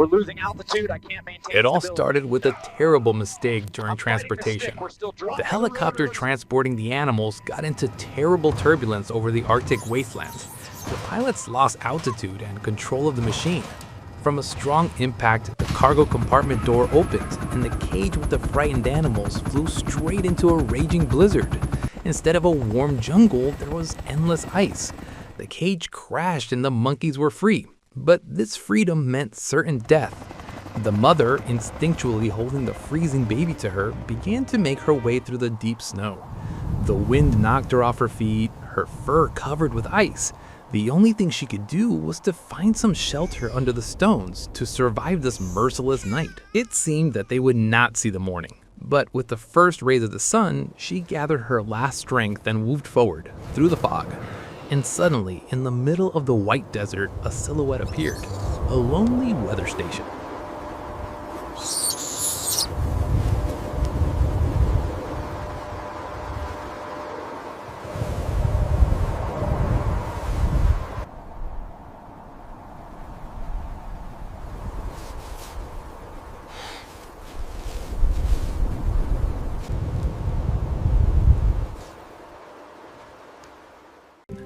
We're losing altitude. I can't maintain It all stability. started with a terrible mistake during transportation. We're still dropping. The helicopter transporting the animals got into terrible turbulence over the Arctic wastelands. The pilots lost altitude and control of the machine. From a strong impact, the cargo compartment door opened, and the cage with the frightened animals flew straight into a raging blizzard. Instead of a warm jungle, there was endless ice. The cage crashed and the monkeys were free, but this freedom meant certain death. The mother, instinctually holding the freezing baby to her, began to make her way through the deep snow. The wind knocked her off her feet, her fur covered with ice. The only thing she could do was to find some shelter under the stones to survive this merciless night. It seemed that they would not see the morning, but with the first rays of the sun, she gathered her last strength and moved forward, through the fog. And suddenly, in the middle of the white desert, a silhouette appeared, a lonely weather station.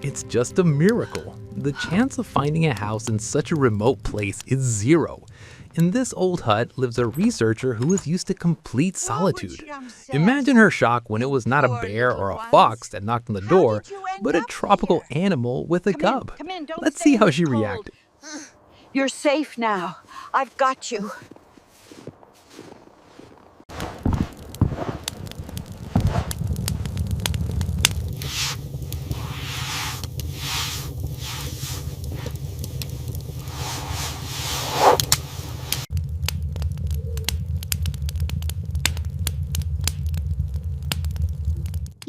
It's just a miracle. The chance of finding a house in such a remote place is zero. In this old hut lives a researcher who is used to complete solitude. Imagine her shock when it was not a bear or a fox that knocked on the door, but a tropical animal with a cub. Let's see how she reacted. You're safe now. I've got you.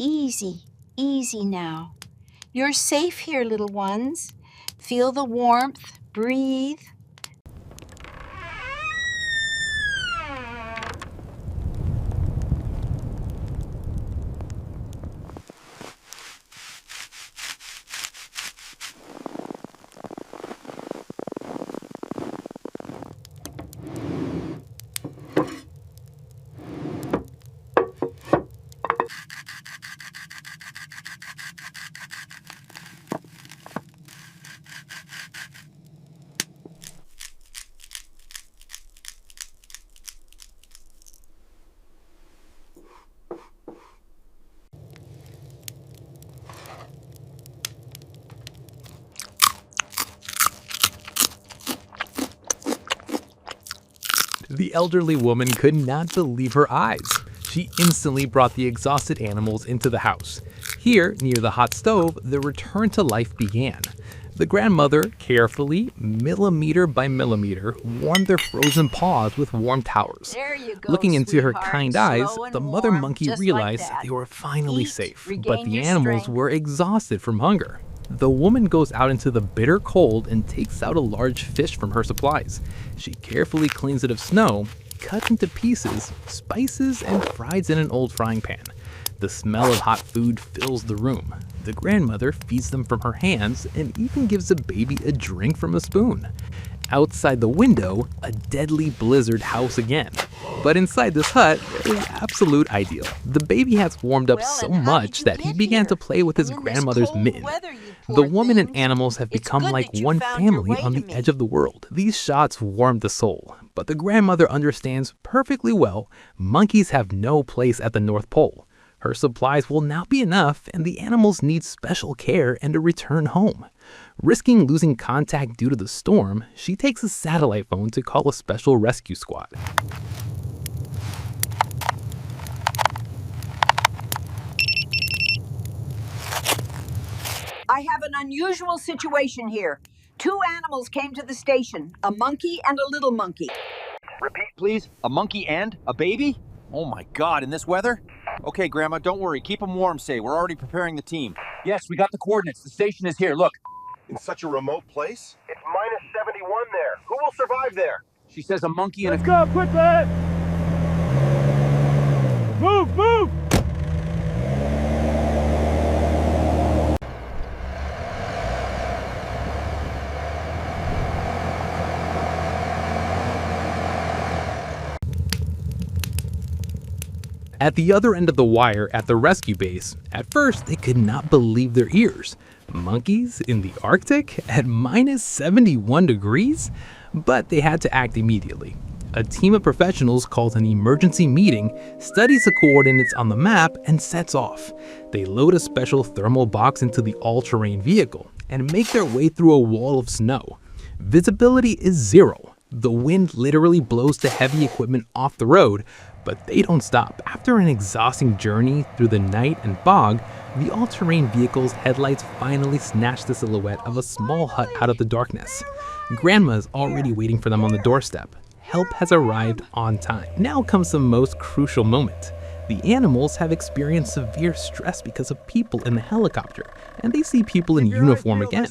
Easy, easy now. You're safe here, little ones. Feel the warmth, breathe. The elderly woman could not believe her eyes. She instantly brought the exhausted animals into the house. Here, near the hot stove, the return to life began. The grandmother carefully, millimeter by millimeter, warmed their frozen paws with warm towels. Looking into her kind eyes, the mother monkey realized that they were finally safe, but the animals were exhausted from hunger. The woman goes out into the bitter cold and takes out a large fish from her supplies. She carefully cleans it of snow, cuts into pieces, spices, and fries in an old frying pan. The smell of hot food fills the room. The grandmother feeds them from her hands and even gives the baby a drink from a spoon. Outside the window, a deadly blizzard howls again. But inside this hut, it is absolute ideal. The baby has warmed up so much that he began to play with his grandmother's mitten. The woman and animals have become like one family on the edge of the world. These shots warm the soul, but the grandmother understands perfectly well monkeys have no place at the North Pole. Her supplies will not be enough, and the animals need special care and a return home. Risking losing contact due to the storm, she takes a satellite phone to call a special rescue squad. I have an unusual situation here. 2 animals came to the station, a monkey and a little monkey. Repeat, please. A monkey and a baby? Oh my God, in this weather? Okay, Grandma, don't worry. Keep them warm, say. We're already preparing the team. Yes, we got the coordinates. The station is here. Look. In such a remote place? It's minus 71 there. Who will survive there? She says a monkey and Let's go, quickly! Move, move! At the other end of the wire at the rescue base, at first they could not believe their ears. Monkeys in the Arctic at minus 71 degrees? But they had to act immediately. A team of professionals calls an emergency meeting, studies the coordinates on the map, and sets off. They load a special thermal box into the all-terrain vehicle and make their way through a wall of snow. Visibility is zero. The wind literally blows the heavy equipment off the road, but they don't stop. After an exhausting journey through the night and bog, the all-terrain vehicle's headlights finally snatch the silhouette of a small hut out of the darkness. Grandma's already waiting for them on the doorstep. Help has arrived on time. Now comes the most crucial moment. The animals have experienced severe stress because of people in the helicopter, and they see people in uniform again.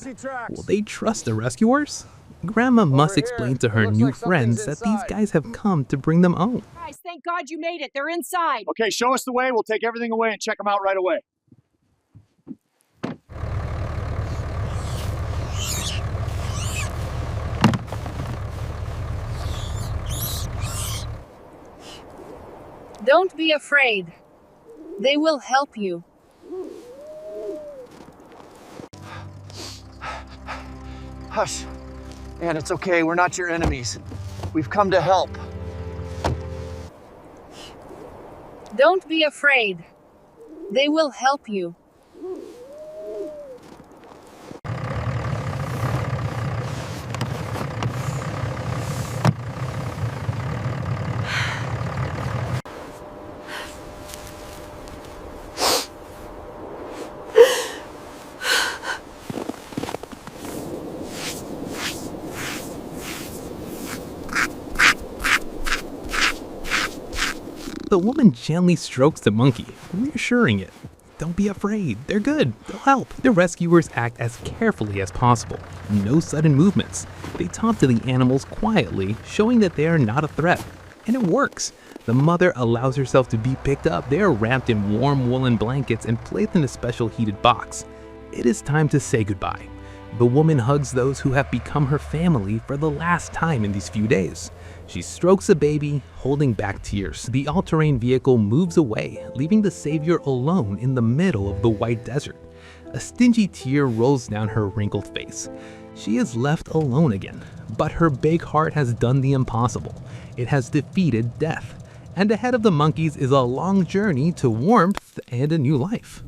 Will they trust the rescuers? Grandma must explain to her new friends that these guys have come to bring them home. Guys, thank God you made it. They're inside. Okay, show us the way. We'll take everything away and check them out right away. Don't be afraid. They will help you. Hush. Man, it's okay. We're not your enemies. We've come to help. Don't be afraid. They will help you. The woman gently strokes the monkey, reassuring it. Don't be afraid, they're good, they'll help. The rescuers act as carefully as possible. No sudden movements. They talk to the animals quietly, showing that they are not a threat. And it works. The mother allows herself to be picked up. They are wrapped in warm woolen blankets and placed in a special heated box. It is time to say goodbye. The woman hugs those who have become her family for the last time in these few days. She strokes the baby, holding back tears. The all-terrain vehicle moves away, leaving the savior alone in the middle of the white desert. A stingy tear rolls down her wrinkled face. She is left alone again, but her big heart has done the impossible. It has defeated death. And ahead of the monkeys is a long journey to warmth and a new life.